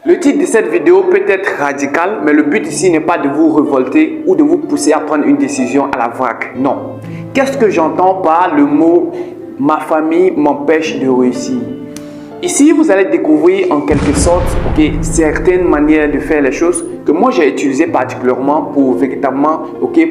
Le titre de cette vidéo peut être radical, mais le but ici n'est pas de vous révolter ou de vous pousser à prendre une décision à la vrac. Non. Qu'est-ce que j'entends par le mot « ma famille m'empêche de réussir ». Ici, vous allez découvrir en quelque sorte certaines manières de faire les choses que moi j'ai utilisées particulièrement pour véritablement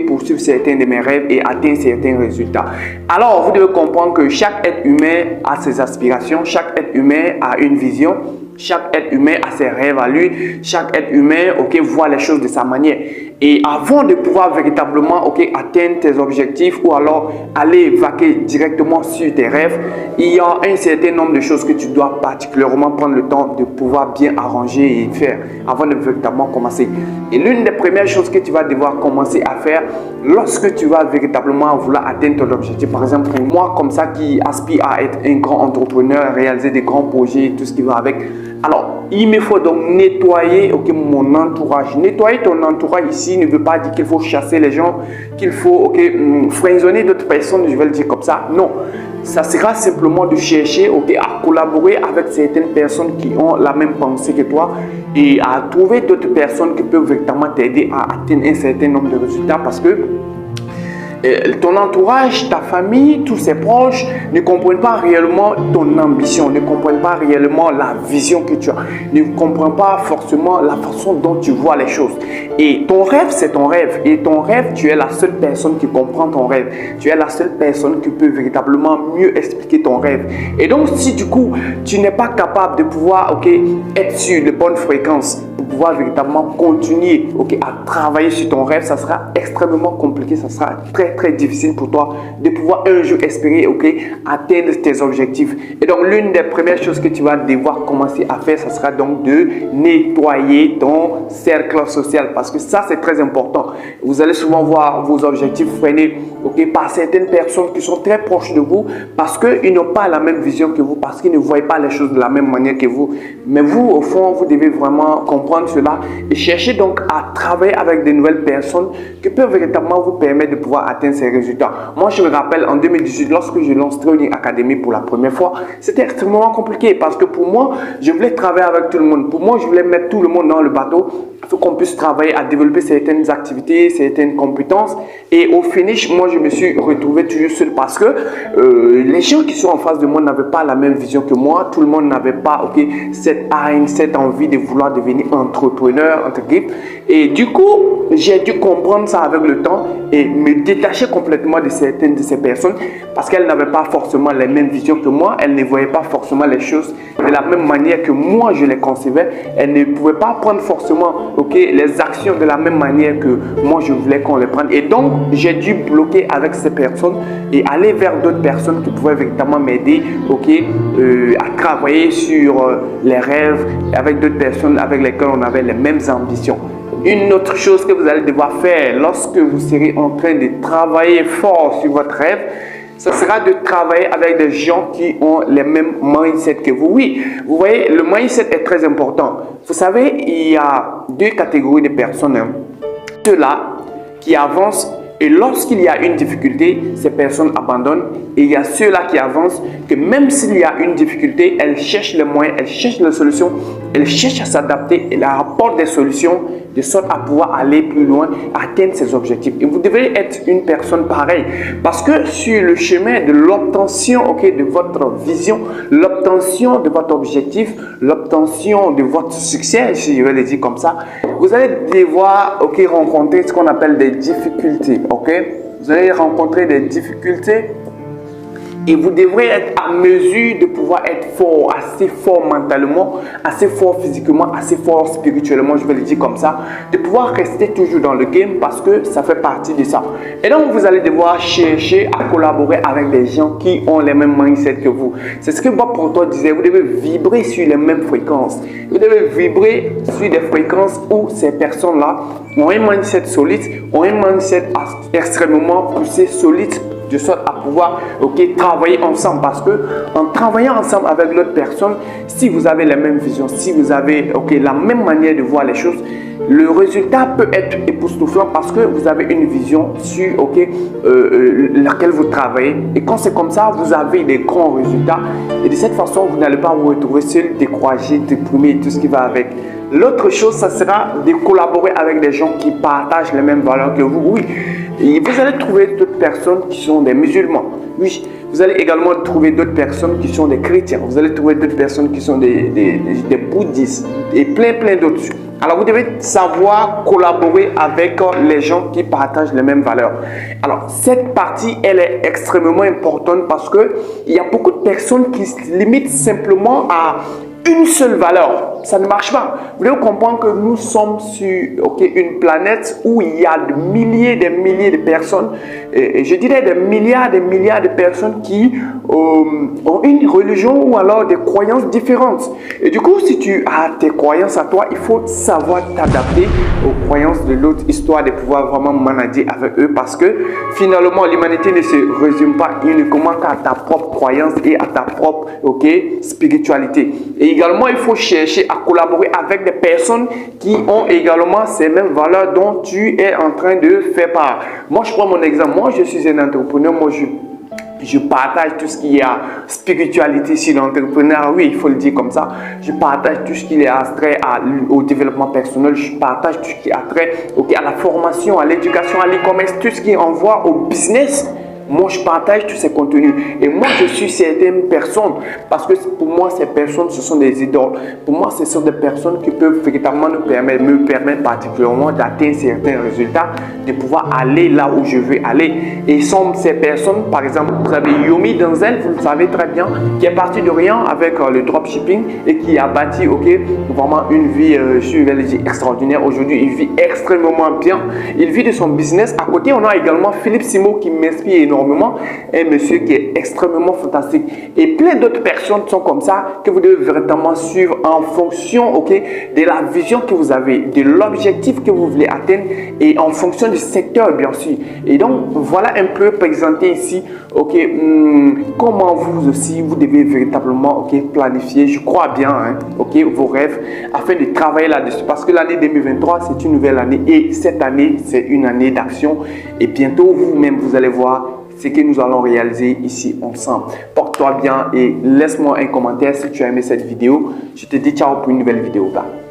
poursuivre certains de mes rêves et atteindre certains résultats. Alors, vous devez comprendre que chaque être humain a ses aspirations, chaque être humain a une vision. Chaque être humain a ses rêves à lui, chaque être humain voit les choses de sa manière. Et avant de pouvoir véritablement atteindre tes objectifs ou alors aller vaquer directement sur tes rêves, il y a un certain nombre de choses que tu dois particulièrement prendre le temps de pouvoir bien arranger et faire avant de véritablement commencer. Et l'une des premières choses que tu vas devoir commencer à faire lorsque tu vas véritablement vouloir atteindre ton objectif, par exemple pour moi comme ça qui aspire à être un grand entrepreneur, réaliser des grands projets, tout ce qui va avec. Alors, il me faut donc nettoyer mon entourage. Nettoyer ton entourage ici ne veut pas dire qu'il faut chasser les gens, qu'il faut friendzonner d'autres personnes, je vais le dire comme ça. Non, ça sera simplement de chercher à collaborer avec certaines personnes qui ont la même pensée que toi et à trouver d'autres personnes qui peuvent véritablement t'aider à atteindre un certain nombre de résultats parce que ton entourage, ta famille, tous ses proches ne comprennent pas réellement ton ambition, ne comprennent pas réellement la vision que tu as, ne comprennent pas forcément la façon dont tu vois les choses. Et ton rêve, c'est ton rêve. Et ton rêve, tu es la seule personne qui comprend ton rêve. Tu es la seule personne qui peut véritablement mieux expliquer ton rêve. Et donc, si du coup, tu n'es pas capable de pouvoir être sur les bonnes fréquences, pour pouvoir véritablement continuer à travailler sur ton rêve, ça sera extrêmement compliqué, ça sera très difficile pour toi de pouvoir un jour espérer atteindre tes objectifs. Et donc l'une des premières choses que tu vas devoir commencer à faire, ça sera donc de nettoyer ton cercle social parce que ça c'est très important. Vous allez souvent voir vos objectifs freinés par certaines personnes qui sont très proches de vous parce qu'ils n'ont pas la même vision que vous, parce qu'ils ne voient pas les choses de la même manière que vous. Mais vous, au fond, vous devez vraiment comprendre cela et chercher donc à travailler avec de nouvelles personnes qui peuvent véritablement vous permettre de pouvoir atteindre ces résultats. Moi, je me rappelle en 2018, lorsque je lance Training Academy pour la première fois, c'était extrêmement compliqué parce que pour moi, je voulais travailler avec tout le monde. Pour moi, je voulais mettre tout le monde dans le bateau. Il faut qu'on puisse travailler à développer certaines activités, certaines compétences. Et au finish, moi, je me suis retrouvé toujours seul parce que les gens qui sont en face de moi n'avaient pas la même vision que moi. Tout le monde n'avait pas cette haine, cette envie de vouloir devenir entrepreneur, entre guillemets. Et du coup, j'ai dû comprendre ça avec le temps et me détacher complètement de certaines de ces personnes parce qu'elles n'avaient pas forcément les mêmes visions que moi. Elles ne voyaient pas forcément les choses de la même manière que moi je les concevais. Elles ne pouvaient pas prendre forcément les actions de la même manière que moi je voulais qu'on les prenne. Et donc, j'ai dû bloquer avec ces personnes et aller vers d'autres personnes qui pouvaient véritablement m'aider à travailler sur les rêves avec d'autres personnes avec lesquelles on avait les mêmes ambitions. Une autre chose que vous allez devoir faire lorsque vous serez en train de travailler fort sur votre rêve, ce sera de travailler avec des gens qui ont les mêmes mindset que vous. Oui, vous voyez, le mindset est très important. Vous savez, il y a deux catégories de personnes. Ceux-là qui avancent et lorsqu'il y a une difficulté, ces personnes abandonnent. Et il y a ceux-là qui avancent, que même s'il y a une difficulté, elles cherchent les moyens, elles cherchent les solutions, elles cherchent à s'adapter, elles apportent des solutions de sorte à pouvoir aller plus loin, atteindre ses objectifs. Et vous devez être une personne pareille parce que sur le chemin de l'obtention de votre vision, l'obtention de votre objectif, l'obtention de votre succès, si je vais le dire comme ça, vous allez devoir rencontrer ce qu'on appelle des difficultés. Vous allez rencontrer des difficultés et vous devrez être à mesure de pouvoir être fort, assez fort mentalement, assez fort physiquement, assez fort spirituellement, je vais le dire comme ça, de pouvoir rester toujours dans le game parce que ça fait partie de ça. Et donc, vous allez devoir chercher à collaborer avec des gens qui ont les mêmes mindsets que vous. C'est ce que Bob Proctor disait, vous devez vibrer sur les mêmes fréquences. Vous devez vibrer sur des fréquences où ces personnes-là ont un mindset solide, ont un mindset extrêmement poussé, solide, de sorte à pouvoir travailler ensemble parce que en travaillant ensemble avec l'autre personne, si vous avez la même vision, si vous avez la même manière de voir les choses, le résultat peut être époustouflant parce que vous avez une vision sur laquelle vous travaillez et quand c'est comme ça, vous avez des grands résultats et de cette façon, vous n'allez pas vous retrouver seul, découragé, déprimé et tout ce qui va avec. L'autre chose, ça sera de collaborer avec des gens qui partagent les mêmes valeurs que vous. Oui, et vous allez trouver d'autres personnes qui sont des musulmans. Oui, vous allez également trouver d'autres personnes qui sont des chrétiens. Vous allez trouver d'autres personnes qui sont des bouddhistes et plein d'autres. Alors, vous devez savoir collaborer avec les gens qui partagent les mêmes valeurs. Alors, cette partie, elle est extrêmement importante parce qu'il y a beaucoup de personnes qui se limitent simplement à une seule valeur. Ça ne marche pas. Vous devez comprendre que nous sommes sur une planète où il y a des milliers de personnes, et je dirais des milliards de personnes qui ont une religion ou alors des croyances différentes. Et du coup, si tu as tes croyances à toi, il faut savoir t'adapter aux croyances de l'autre, histoire de pouvoir vraiment manager avec eux, parce que finalement, l'humanité ne se résume pas uniquement qu'à ta propre croyance et à ta propre spiritualité. Et également, il faut chercher à collaborer avec des personnes qui ont également ces mêmes valeurs dont tu es en train de faire part. Moi, je prends mon exemple. Moi, je suis un entrepreneur. Moi, je partage tout ce qui est spiritualité sur l'entrepreneuriat. Oui, il faut le dire comme ça. Je partage tout ce qui est trait au développement personnel. Je partage tout ce qui est trait à la formation, à l'éducation, à l'e-commerce, tout ce qui envoie au business. Moi, je partage tous ces contenus. Et moi, je suis certaines personnes. Parce que pour moi, ces personnes, ce sont des idoles. Pour moi, ce sont des personnes qui peuvent véritablement me permettre particulièrement d'atteindre certains résultats, de pouvoir aller là où je veux aller. Et sont ces personnes, par exemple, vous avez Yomi Denzel, vous le savez très bien, qui est parti de rien avec le dropshipping et qui a bâti vraiment une vie, je vais le dire, extraordinaire. Aujourd'hui, il vit extrêmement bien. Il vit de son business. À côté, on a également Philippe Simo qui m'inspire énormément. Un monsieur qui est extrêmement fantastique, et plein d'autres personnes sont comme ça que vous devez véritablement suivre en fonction de la vision que vous avez, de l'objectif que vous voulez atteindre et en fonction du secteur bien sûr. Et donc voilà un peu présenté ici comment vous aussi vous devez véritablement planifier, je crois bien vos rêves afin de travailler là-dessus, parce que l'année 2023 c'est une nouvelle année et cette année c'est une année d'action, et bientôt vous-même vous allez voir ce que nous allons réaliser ici ensemble. Porte-toi bien et laisse-moi un commentaire si tu as aimé cette vidéo. Je te dis ciao pour une nouvelle vidéo. Bye.